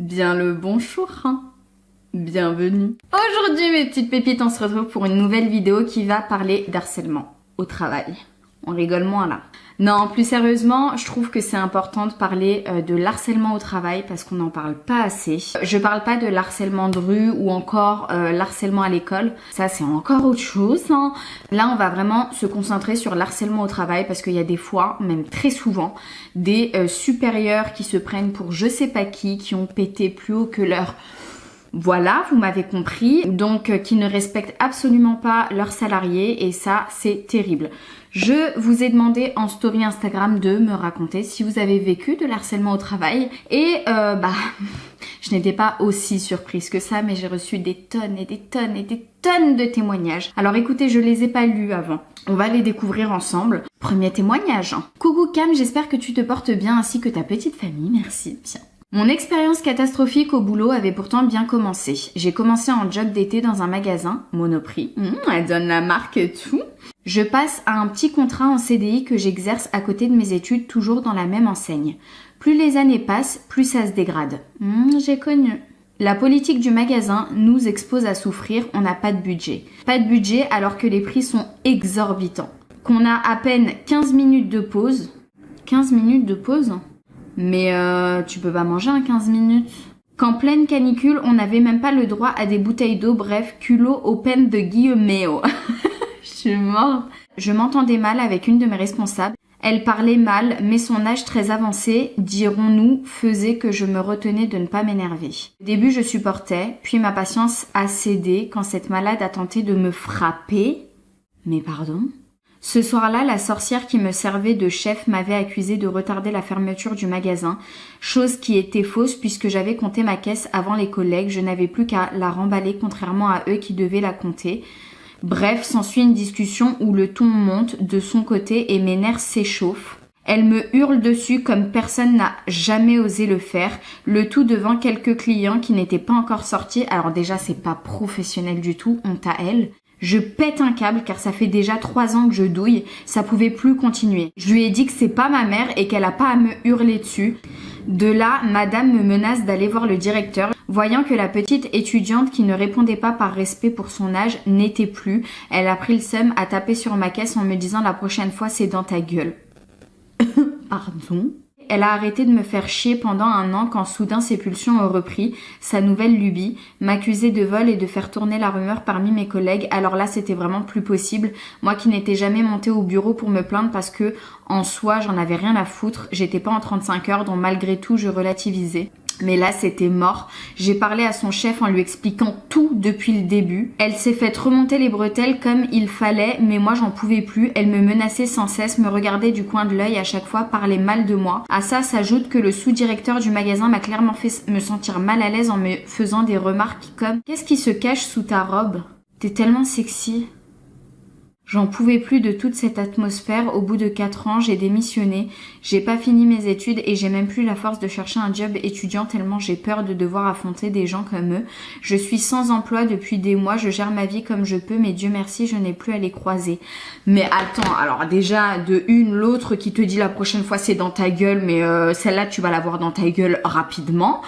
Bien le bonjour, hein. Bienvenue. Aujourd'hui mes petites pépites, on se retrouve pour une nouvelle vidéo qui va parler d'harcèlement au travail. On rigole moins là. Non, plus sérieusement, je trouve que c'est important de parler de l'harcèlement au travail parce qu'on n'en parle pas assez. Je parle pas de l'harcèlement de rue ou encore l'harcèlement à l'école. Ça, c'est encore autre chose, hein. Là, on va vraiment se concentrer sur l'harcèlement au travail parce qu'il y a des fois, même très souvent, des supérieurs qui se prennent pour je sais pas qui ont pété plus haut que leur... Voilà, vous m'avez compris. Donc, qui ne respectent absolument pas leurs salariés et ça, c'est terrible. Je vous ai demandé en story Instagram de me raconter si vous avez vécu de l'harcèlement au travail et je n'étais pas aussi surprise que ça, mais j'ai reçu des tonnes et des tonnes et des tonnes de témoignages. Alors écoutez, je les ai pas lus avant. On va les découvrir ensemble. Premier témoignage. Coucou Cam, j'espère que tu te portes bien ainsi que ta petite famille. Merci. Bien. Mon expérience catastrophique au boulot avait pourtant bien commencé. J'ai commencé en job d'été dans un magasin, Monoprix. Elle donne la marque et tout. Je passe à un petit contrat en CDI que j'exerce à côté de mes études, toujours dans la même enseigne. Plus les années passent, plus ça se dégrade. J'ai connu. La politique du magasin nous expose à souffrir, on n'a pas de budget. Pas de budget alors que les prix sont exorbitants. Qu'on a à peine 15 minutes de pause. 15 minutes de pause ? Mais tu peux pas manger en 15 minutes. Qu'en pleine canicule, on n'avait même pas le droit à des bouteilles d'eau, bref, culot open de guillemets. Je suis morte. Je m'entendais mal avec une de mes responsables. Elle parlait mal, mais son âge très avancé, dirons-nous, faisait que je me retenais de ne pas m'énerver. Au début, je supportais, puis ma patience a cédé quand cette malade a tenté de me frapper. Mais pardon ? Ce soir-là, la sorcière qui me servait de chef m'avait accusé de retarder la fermeture du magasin, chose qui était fausse puisque j'avais compté ma caisse avant les collègues, je n'avais plus qu'à la remballer contrairement à eux qui devaient la compter. Bref, s'ensuit une discussion où le ton monte de son côté et mes nerfs s'échauffent. Elle me hurle dessus comme personne n'a jamais osé le faire, le tout devant quelques clients qui n'étaient pas encore sortis. Alors déjà, c'est pas professionnel du tout, honte à elle. Je pète un câble car ça fait déjà 3 ans que je douille, ça pouvait plus continuer. Je lui ai dit que c'est pas ma mère et qu'elle a pas à me hurler dessus. De là, madame me menace d'aller voir le directeur. Voyant que la petite étudiante qui ne répondait pas par respect pour son âge n'était plus, elle a pris le seum à taper sur ma caisse en me disant la prochaine fois c'est dans ta gueule. Pardon ? Elle a arrêté de me faire chier pendant 1 an quand soudain ses pulsions ont repris, sa nouvelle lubie, m'accuser de vol et de faire tourner la rumeur parmi mes collègues. Alors là, c'était vraiment plus possible. Moi qui n'étais jamais montée au bureau pour me plaindre parce que, en soi, j'en avais rien à foutre. J'étais pas en 35 heures, donc malgré tout, je relativisais. Mais là, c'était mort. J'ai parlé à son chef en lui expliquant tout depuis le début. Elle s'est faite remonter les bretelles comme il fallait, mais moi, j'en pouvais plus. Elle me menaçait sans cesse, me regardait du coin de l'œil à chaque fois, parlait mal de moi. À ça s'ajoute que le sous-directeur du magasin m'a clairement fait me sentir mal à l'aise en me faisant des remarques comme « Qu'est-ce qui se cache sous ta robe ? T'es tellement sexy !» J'en pouvais plus de toute cette atmosphère. Au bout de 4 ans, j'ai démissionné. J'ai pas fini mes études et j'ai même plus la force de chercher un job étudiant tellement j'ai peur de devoir affronter des gens comme eux. Je suis sans emploi depuis des mois. Je gère ma vie comme je peux, mais Dieu merci, je n'ai plus à les croiser. Mais attends, alors déjà, de une, l'autre qui te dit la prochaine fois c'est dans ta gueule, mais celle-là tu vas la voir dans ta gueule rapidement.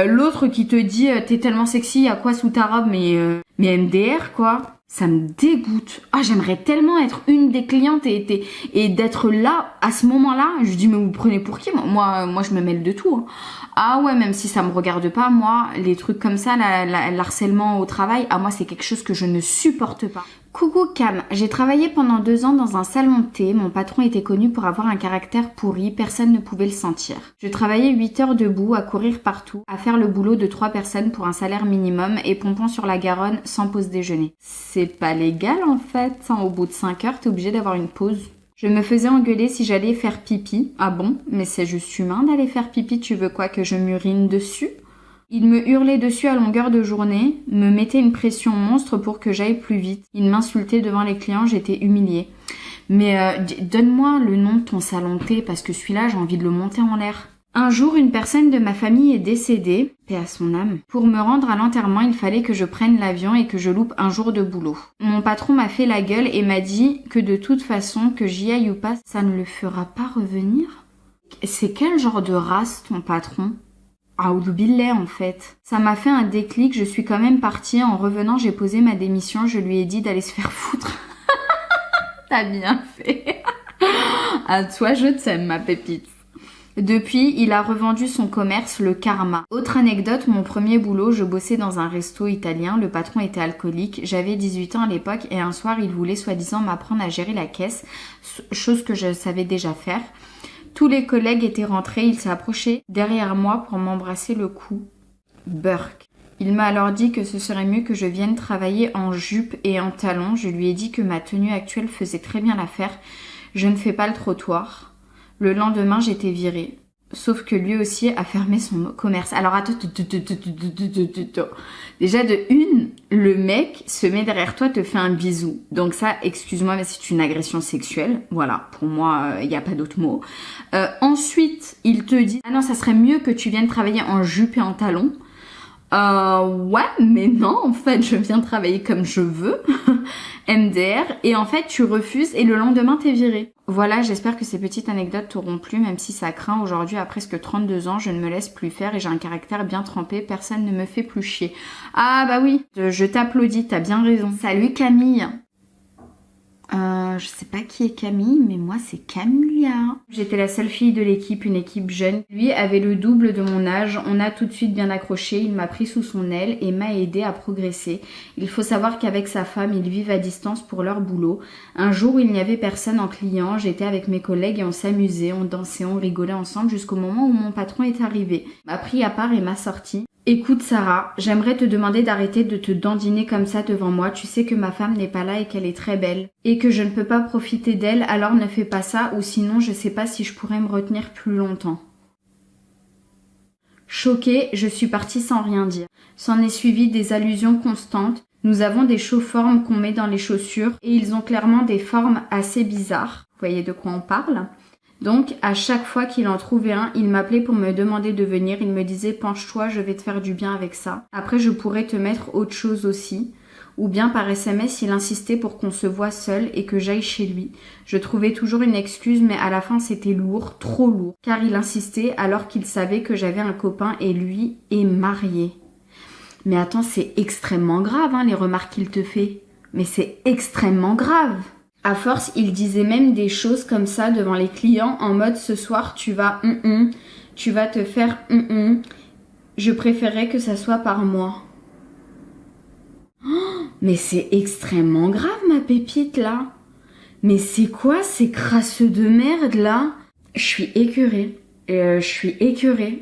L'autre qui te dit t'es tellement sexy, à quoi sous ta robe, mais MDR quoi. Ça me dégoûte. Ah, j'aimerais tellement être une des clientes et d'être là, à ce moment-là. Je dis, mais vous prenez pour qui ? Moi, je me mêle de tout. Hein. Ah ouais, même si ça me regarde pas, moi, les trucs comme ça, l'harcèlement au travail, moi, c'est quelque chose que je ne supporte pas. Coucou Cam, j'ai travaillé pendant 2 ans dans un salon de thé. Mon patron était connu pour avoir un caractère pourri, personne ne pouvait le sentir. Je travaillais 8 heures debout, à courir partout, à faire le boulot de 3 personnes pour un salaire minimum et pompons sur la Garonne sans pause déjeuner. C'est pas légal en fait, hein. Au bout de 5 heures, t'es obligé d'avoir une pause. Je me faisais engueuler si j'allais faire pipi. Ah bon ? Mais c'est juste humain d'aller faire pipi, tu veux quoi, que je m'urine dessus ? Il me hurlait dessus à longueur de journée, me mettait une pression monstre pour que j'aille plus vite. Il m'insultait devant les clients, j'étais humiliée. Mais donne-moi le nom de ton salon de thé parce que celui-là, j'ai envie de le monter en l'air. Un jour, une personne de ma famille est décédée, paix à son âme. Pour me rendre à l'enterrement, il fallait que je prenne l'avion et que je loupe un jour de boulot. Mon patron m'a fait la gueule et m'a dit que de toute façon, que j'y aille ou pas, ça ne le fera pas revenir. C'est quel genre de race ton patron ? Aoudou billah en fait. Ça m'a fait un déclic, je suis quand même partie. En revenant, j'ai posé ma démission, je lui ai dit d'aller se faire foutre. T'as bien fait. À toi, je t'aime, ma pépite. Depuis, il a revendu son commerce, le Karma. Autre anecdote, mon premier boulot, je bossais dans un resto italien, le patron était alcoolique, j'avais 18 ans à l'époque et un soir, il voulait soi-disant m'apprendre à gérer la caisse, chose que je savais déjà faire. Tous les collègues étaient rentrés, il s'est approché derrière moi pour m'embrasser le cou. Burk. Il m'a alors dit que ce serait mieux que je vienne travailler en jupe et en talons. Je lui ai dit que ma tenue actuelle faisait très bien l'affaire. Je ne fais pas le trottoir. Le lendemain, j'étais virée. Sauf que lui aussi a fermé son commerce. Alors attends, déjà de une, le mec se met derrière toi, te fait un bisou. Donc ça, excuse-moi, mais c'est une agression sexuelle. Voilà, pour moi, il n'y a pas d'autre mot. Ensuite, il te dit, ah non, ça serait mieux que tu viennes travailler en jupe et en talons. Ouais, mais non, en fait, je viens travailler comme je veux, MDR, et en fait, tu refuses et le lendemain, t'es viré. Voilà, j'espère que ces petites anecdotes t'auront plu, même si ça craint. Aujourd'hui, à presque 32 ans, je ne me laisse plus faire et j'ai un caractère bien trempé, personne ne me fait plus chier. Ah bah oui, je t'applaudis, t'as bien raison. Salut Camille. Je sais pas qui est Camille, mais moi c'est Camilla. J'étais la seule fille de l'équipe, une équipe jeune. Lui avait le double de mon âge, on a tout de suite bien accroché, il m'a pris sous son aile et m'a aidé à progresser. Il faut savoir qu'avec sa femme, ils vivent à distance pour leur boulot. Un jour où il n'y avait personne en client, j'étais avec mes collègues et on s'amusait, on dansait, on rigolait ensemble jusqu'au moment où mon patron est arrivé. Il m'a pris à part et m'a sorti. Écoute Sarah, j'aimerais te demander d'arrêter de te dandiner comme ça devant moi. Tu sais que ma femme n'est pas là et qu'elle est très belle. Et que je ne peux pas profiter d'elle, alors ne fais pas ça ou sinon je sais pas si je pourrais me retenir plus longtemps. Choquée, je suis partie sans rien dire. S'en est suivi des allusions constantes. Nous avons des chauformes qu'on met dans les chaussures et ils ont clairement des formes assez bizarres. Vous voyez de quoi on parle ? Donc, à chaque fois qu'il en trouvait un, il m'appelait pour me demander de venir. Il me disait « penche-toi, je vais te faire du bien avec ça. Après, je pourrais te mettre autre chose aussi. » Ou bien par SMS, il insistait pour qu'on se voie seul et que j'aille chez lui. Je trouvais toujours une excuse, mais à la fin, c'était lourd, trop lourd. Car il insistait alors qu'il savait que j'avais un copain et lui est marié. Mais attends, c'est extrêmement grave, hein, les remarques qu'il te fait. Mais c'est extrêmement grave. À force, il disait même des choses comme ça devant les clients en mode ce soir tu vas tu vas te faire Je préférais que ça soit par moi. Oh, mais c'est extrêmement grave ma pépite là. Mais c'est quoi ces crasseux de merde là? Je suis écœurée.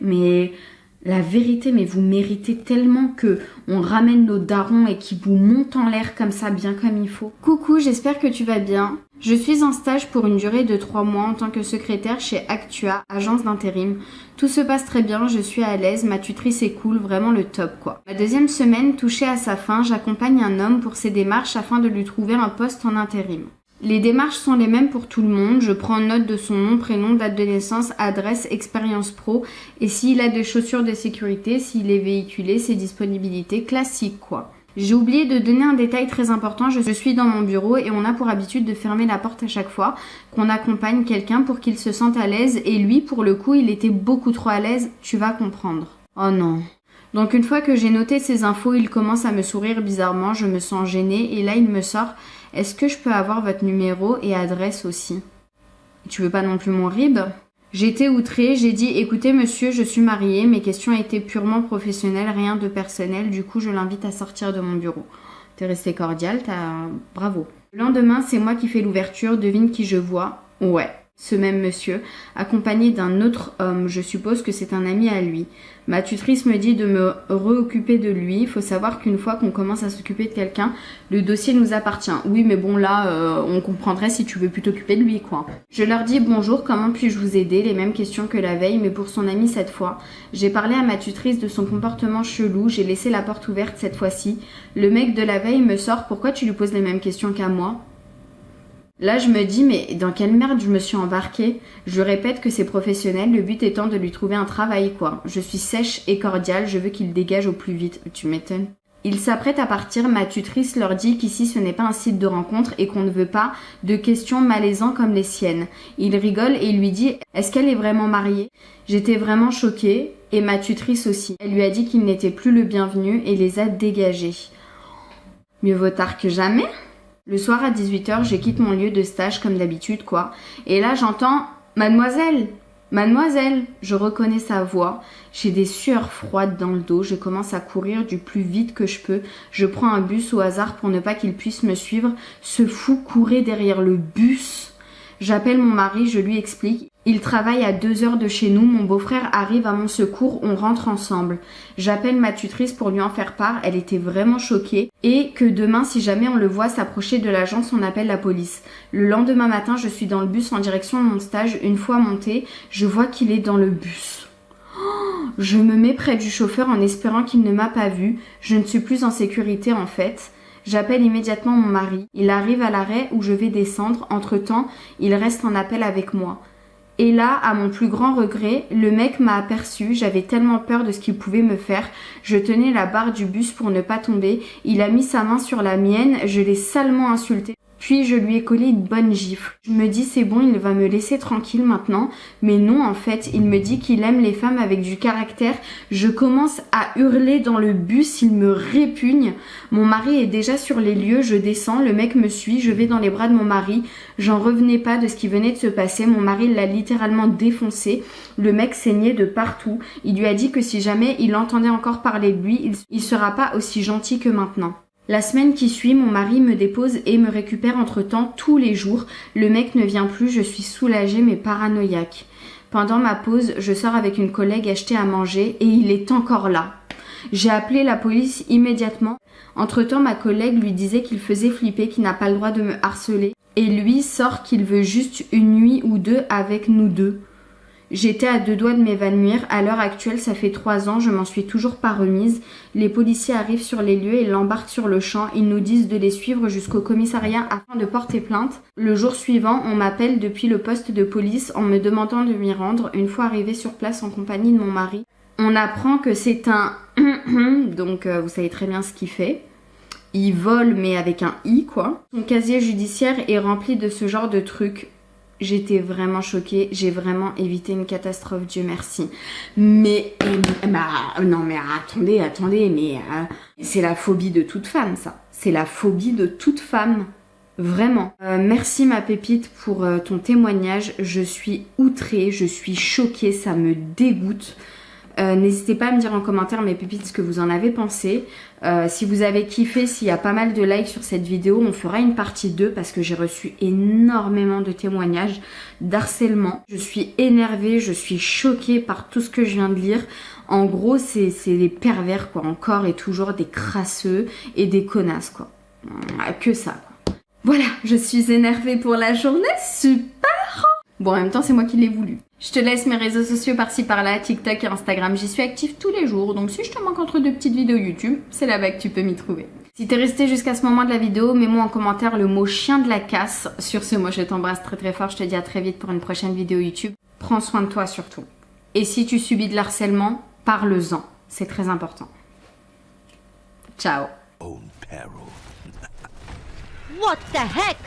Mais la vérité, mais vous méritez tellement que on ramène nos darons et qu'ils vous montent en l'air comme ça, bien comme il faut. Coucou, j'espère que tu vas bien. Je suis en stage pour une durée de 3 mois en tant que secrétaire chez Actua, agence d'intérim. Tout se passe très bien, je suis à l'aise, ma tutrice est cool, vraiment le top quoi. Ma deuxième semaine touchée à sa fin, j'accompagne un homme pour ses démarches afin de lui trouver un poste en intérim. Les démarches sont les mêmes pour tout le monde, je prends note de son nom, prénom, date de naissance, adresse, expérience pro et s'il a des chaussures de sécurité, s'il est véhiculé, ses disponibilités, classiques quoi. J'ai oublié de donner un détail très important, je suis dans mon bureau et on a pour habitude de fermer la porte à chaque fois qu'on accompagne quelqu'un pour qu'il se sente à l'aise et lui pour le coup il était beaucoup trop à l'aise, tu vas comprendre. Oh non. Donc une fois que j'ai noté ces infos, il commence à me sourire bizarrement, je me sens gênée et là il me sort « Est-ce que je peux avoir votre numéro et adresse aussi ?» Tu veux pas non plus mon RIB ? J'étais outrée, j'ai dit « Écoutez monsieur, je suis mariée, mes questions étaient purement professionnelles, rien de personnel, du coup je l'invite à sortir de mon bureau. » T'es resté cordial, bravo. Le lendemain, c'est moi qui fais l'ouverture, devine qui je vois ? Ouais. Ce même monsieur, accompagné d'un autre homme, je suppose que c'est un ami à lui. Ma tutrice me dit de me réoccuper de lui. Il faut savoir qu'une fois qu'on commence à s'occuper de quelqu'un, le dossier nous appartient. Oui, mais bon là, on comprendrait si tu veux plus t'occuper de lui, quoi. Je leur dis bonjour, comment puis-je vous aider? Les mêmes questions que la veille, mais pour son ami cette fois. J'ai parlé à ma tutrice de son comportement chelou, j'ai laissé la porte ouverte cette fois-ci. Le mec de la veille me sort, pourquoi tu lui poses les mêmes questions qu'à moi? Là, je me dis, mais dans quelle merde je me suis embarquée? Je répète que c'est professionnel, le but étant de lui trouver un travail, quoi. Je suis sèche et cordiale, je veux qu'il dégage au plus vite. Tu m'étonnes. Ils s'apprêtent à partir, ma tutrice leur dit qu'ici ce n'est pas un site de rencontre et qu'on ne veut pas de questions malaisantes comme les siennes. Il rigole et il lui dit « Est-ce qu'elle est vraiment mariée ?» J'étais vraiment choquée et ma tutrice aussi. Elle lui a dit qu'il n'était plus le bienvenu et les a dégagés. Mieux vaut tard que jamais. Le soir à 18h, je quitte mon lieu de stage comme d'habitude quoi. Et là j'entends « Mademoiselle !» Mademoiselle, je reconnais sa voix, j'ai des sueurs froides dans le dos, je commence à courir du plus vite que je peux, je prends un bus au hasard pour ne pas qu'il puisse me suivre, ce fou courait derrière le bus. J'appelle mon mari, je lui explique. Il travaille à 2 heures de chez nous, mon beau-frère arrive à mon secours, on rentre ensemble. J'appelle ma tutrice pour lui en faire part, elle était vraiment choquée. Et que demain, si jamais on le voit s'approcher de l'agence, on appelle la police. Le lendemain matin, je suis dans le bus en direction de mon stage. Une fois monté, je vois qu'il est dans le bus. Je me mets près du chauffeur en espérant qu'il ne m'a pas vue. Je ne suis plus en sécurité en fait. J'appelle immédiatement mon mari. Il arrive à l'arrêt où je vais descendre. Entre-temps, il reste en appel avec moi. Et là, à mon plus grand regret, le mec m'a aperçu, j'avais tellement peur de ce qu'il pouvait me faire. Je tenais la barre du bus pour ne pas tomber. Il a mis sa main sur la mienne, je l'ai salement insulté. Puis je lui ai collé une bonne gifle. Je me dis c'est bon, il va me laisser tranquille maintenant. Mais non, en fait, il me dit qu'il aime les femmes avec du caractère. Je commence à hurler dans le bus, il me répugne. Mon mari est déjà sur les lieux, je descends, le mec me suit, je vais dans les bras de mon mari. J'en revenais pas de ce qui venait de se passer. Mon mari l'a littéralement défoncé. Le mec saignait de partout. Il lui a dit que si jamais il entendait encore parler de lui, il sera pas aussi gentil que maintenant. La semaine qui suit, mon mari me dépose et me récupère entre-temps tous les jours. Le mec ne vient plus, je suis soulagée mais paranoïaque. Pendant ma pause, je sors avec une collègue acheter à manger et il est encore là. J'ai appelé la police immédiatement. Entre-temps, ma collègue lui disait qu'il faisait flipper, qu'il n'a pas le droit de me harceler. Et lui sort qu'il veut juste une nuit ou deux avec nous deux. J'étais à 2 doigts de m'évanouir. À l'heure actuelle, ça fait 3 ans, je m'en suis toujours pas remise. Les policiers arrivent sur les lieux et l'embarquent sur le champ. Ils nous disent de les suivre jusqu'au commissariat afin de porter plainte. Le jour suivant, on m'appelle depuis le poste de police en me demandant de m'y rendre. Une fois arrivée sur place en compagnie de mon mari, on apprend que c'est un donc vous savez très bien ce qu'il fait. Il vole mais avec un i quoi. Son casier judiciaire est rempli de ce genre de trucs. J'étais vraiment choquée, j'ai vraiment évité une catastrophe, Dieu merci. Mais non mais attendez, mais c'est la phobie de toute femme ça. C'est la phobie de toute femme, vraiment. Merci ma pépite pour ton témoignage, je suis outrée, je suis choquée, ça me dégoûte. N'hésitez pas à me dire en commentaire mes pépites ce que vous en avez pensé. Si vous avez kiffé, s'il y a pas mal de likes sur cette vidéo, on fera une partie 2 parce que j'ai reçu énormément de témoignages d'harcèlement. Je suis énervée, je suis choquée par tout ce que je viens de lire. En gros, c'est des pervers quoi, encore et toujours des crasseux et des connasses quoi. Que ça quoi. Voilà, je suis énervée pour la journée, super. Bon, en même temps, c'est moi qui l'ai voulu. Je te laisse mes réseaux sociaux par-ci par-là, TikTok et Instagram. J'y suis active tous les jours, donc si je te manque entre 2 petites vidéos YouTube, c'est là-bas que tu peux m'y trouver. Si t'es resté jusqu'à ce moment de la vidéo, mets-moi en commentaire le mot chien de la casse. Sur ce, moi je t'embrasse très très fort, je te dis à très vite pour une prochaine vidéo YouTube. Prends soin de toi surtout. Et si tu subis de l'harcèlement, parle-en, c'est très important. Ciao. What the heck?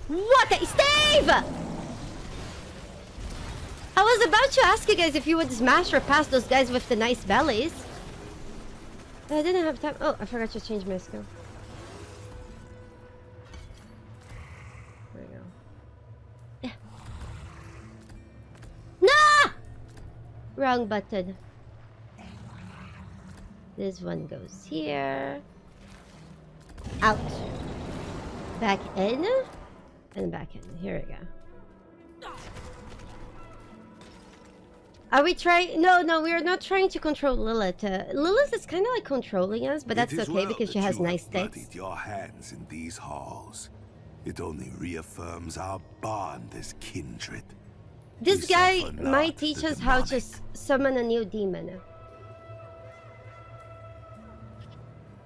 What the... Steve! I was about to ask you guys if you would smash or pass those guys with the nice bellies. But I didn't have time. Oh, I forgot to change my skill. There we go. Yeah. No! Wrong button. This one goes here. Out. Back in. And back in. Here we go. Are we trying? No, we are not trying to control Lilith. Lilith is kind of like controlling us, but that's okay because she has nice stats. Your hands in these halls. It only reaffirms our bond as kindred. This guy might teach us how to summon a new demon.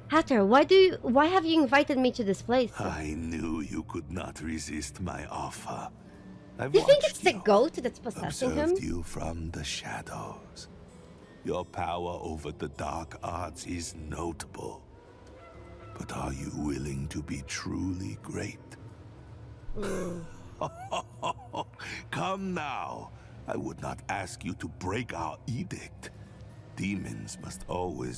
Hatter, why have you invited me to this place? I knew you could not resist my offer. Do you think it's the goat that's possessing him? Observed you from the shadows. Your power over the dark arts is notable. But are you willing to be truly great? Come now. I would not ask you to break our edict. Demons must always